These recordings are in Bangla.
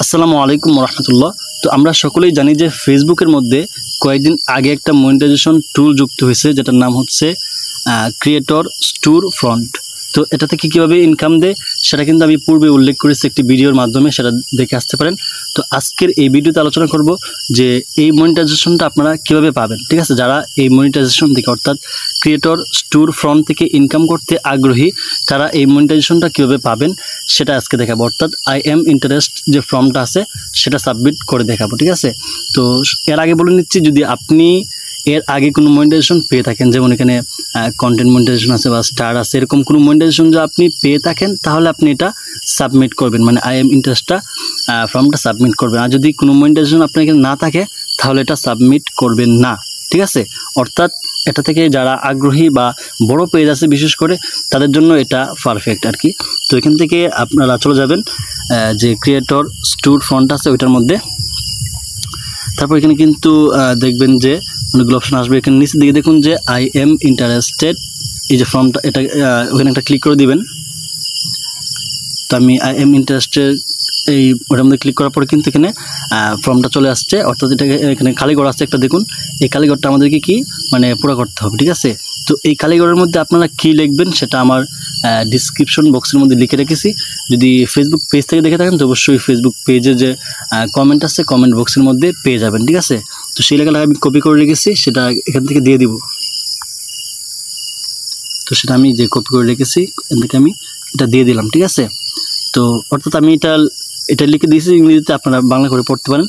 আসসালামু আলাইকুম রহমতুল্লাহ। তো আমরা সকলেই জানি যে ফেসবুকের মধ্যে কয়েকদিন আগে একটা মনিটাইজেশন টুল যুক্ত হয়েছে, যেটার নাম হচ্ছে ক্রিয়েটর স্টোর ফ্রন্ট। তো এটা থেকে কীভাবে ইনকাম দেয় সেটা কিন্তু আমি পূর্বে উল্লেখ করেছি একটি ভিডিওর মাধ্যমে, সেটা দেখে আসতে পারেন। তো আজকের এই ভিডিওতে আলোচনা করব যে এই মনিটাইজেশনটা আপনারা কীভাবে পাবেন। ঠিক আছে, যারা এই মনিটাইজেশন থেকে অর্থাৎ ক্রিয়েটর স্টোর ফ্রন্ট থেকে ইনকাম করতে আগ্রহী তারা এই মনিটাইজেশনটা কীভাবে পাবেন সেটা আজকে দেখাবো। অর্থাৎ আই এম ইন্টারেস্ট যে ফর্মটা আছে সেটা সাবমিট করে দেখাবো। ঠিক আছে, তো এর আগে বলে নিচ্ছি, যদি আপনি এর আগে কোনো মনিটাইজেশন পেয়ে থাকেন, যেমন এখানে কন্টেন্ট মনিটাইজেশন আছে বা স্টার আছে, এরকম কোনো মনিটাইজেশন যদি আপনি পেয়ে থাকেন তাহলে আপনি এটা সাবমিট করবেন, মানে আই এম ইন্টারেস্টটা ফর্মটা সাবমিট করবেন। আর যদি কোনো মনিটাইজেশন আপনার এখানে না থাকে তাহলে এটা সাবমিট করবেন না। ঠিক আছে, অর্থাৎ এটা থেকে যারা আগ্রহী বা বড় পেজ আছে বিশেষ করে তাদের জন্য এটা পারফেক্ট আর কি। তো এখান থেকে আপনারা চলে যাবেন যে ক্রিয়েটর স্টোর ফ্রন্ট আছে ওইটার মধ্যে। তারপর এখানে কিন্তু দেখবেন যে অনেকগুলো অপশন আসবে। এখানে নিচের দিকে দেখুন যে আই এম ইন্টারেস্টেড, এই যে ফর্মটা, এটা ওখানে একটা ক্লিক করে দিবেন। তো আমি আই এম ইন্টারেস্টেড এই ওটার মধ্যে ক্লিক করার পরে কিন্তু এখানে ফর্মটা চলে আসছে, অর্থাৎ এটাকে এখানে কালীঘর আসছে একটা, দেখুন এই কালীঘরটা আমাদেরকে কি মানে পুরো করতে হবে। ঠিক আছে, তো এই কালীঘরের মধ্যে আপনারা কি লিখবেন সেটা আমার ডিসক্রিপশন বক্সের মধ্যে লিখে রেখেছি। যদি ফেসবুক পেজ থেকে দেখে থাকেন তো অবশ্যই ফেসবুক পেজে যে কমেন্ট আছে কমেন্ট বক্সের মধ্যে পেয়ে যাবেন। ঠিক আছে, তো সেই লেখাটা আমি কপি করে রেখেছি, সেটা এখান থেকে দিয়ে দিব। তো সেটা আমি যে কপি করে রেখেছি এখান থেকে আমি এটা দিয়ে দিলাম। ঠিক আছে, তো অর্থাৎ আমি এটা লিখে দিয়েছি ইংরেজিতে, আপনারা বাংলা করে পড়তে পারেন।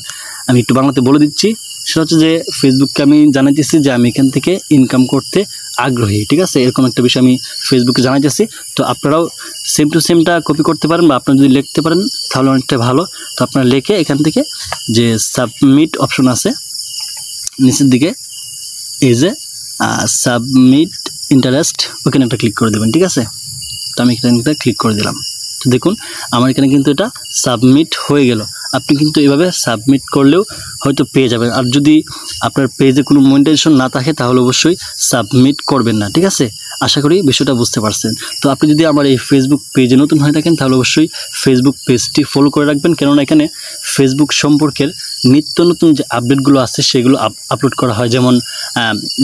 আমি একটু বাংলাতে বলে দিচ্ছি। সেটা হচ্ছে যে ফেসবুককে আমি জানাইতেছি যে আমি এখান থেকে ইনকাম করতে আগ্রহী। ঠিক আছে, এরকম একটা বিষয় আমি ফেসবুকে জানাইতেছি। তো আপনারাও সেম টু সেমটা কপি করতে পারেন, বা আপনারা যদি লিখতে পারেন তাহলে অনেকটা ভালো। তো আপনারা লিখে এখান থেকে যে সাবমিট অপশন আছে নিচের দিকে, এই যে সাবমিট ইন্টারেস্ট, ওখানে একটা ক্লিক করে দেবেন। ঠিক আছে, তো আমি এখানে একটা ক্লিক করে দিলাম। তো দেখুন আমার এখানে কিন্তু এটা সাবমিট হয়ে গেল। আপনি কিন্তু এইভাবে সাবমিট করলেও হয়তো পেয়ে যাবেন। আর যদি আপনার পেজে কোনো মনিটাইজেশন না থাকে তাহলে অবশ্যই সাবমিট করবেন না। ঠিক আছে, আশা করি বিষয়টা বুঝতে পারছেন। তো আপনি যদি আমার এই ফেসবুক পেজে নতুন হয়ে থাকেন তাহলে অবশ্যই ফেসবুক পেজটি ফলো করে রাখবেন, কেননা এখানে ফেসবুক সম্পর্কের নিত্য নতুন যে আপডেটগুলো আছে সেগুলো আপলোড করা হয়। যেমন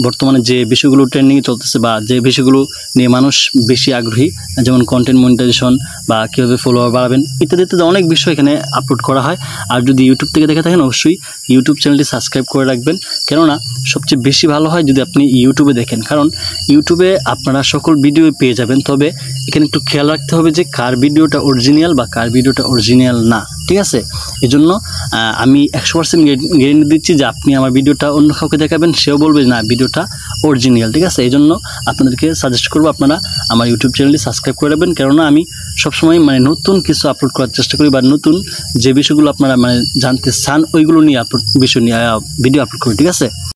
বর্তমানে যে বিষয়গুলো ট্রেন্ডিংয়ে চলতেছে বা যে বিষয়গুলো নিয়ে মানুষ বেশি আগ্রহী, যেমন কন্টেন্ট মনিটাইজেশন বা কীভাবে ফলোয়ার বাড়াবেন ইত্যাদি ইত্যাদি অনেক বিষয় এখানে আপলোড করা হয়। আর যদি ইউটিউব থেকে দেখে থাকেন অবশ্যই ইউটিউব চ্যানেলটি সাবস্ক্রাইব করে রাখবেন, কেননা সবচেয়ে বেশি ভালো হয় যদি আপনি ইউটিউবে দেখেন, কারণ ইউটিউবে আপনারা সকল ভিডিও পেয়ে যাবেন। তবে এখানে একটু খেয়াল রাখতে হবে যে কার ভিডিওটা অরিজিনাল বা কার ভিডিওটা অরিজিনাল না। ঠিক আছে, এই জন্য আমি 100% গ্যারেন্টি দিচ্ছি যে আপনি আমার ভিডিওটা অন্য কাউকে দেখাবেন, সেও বলবে না ভিডিওটা অরিজিনাল। ঠিক আছে, এই জন্য আপনাদেরকে সাজেস্ট করবো আপনারা আমার ইউটিউব চ্যানেলটি সাবস্ক্রাইব করে রাখবেন, কেননা আমি সবসময় মানে নতুন কিছু আপলোড করার চেষ্টা করি, বা নতুন যে বিষয়গুলো আপনারা মানে জানতে চান ওইগুলো নিয়ে ভিডিও আপলোড করি। ঠিক আছে।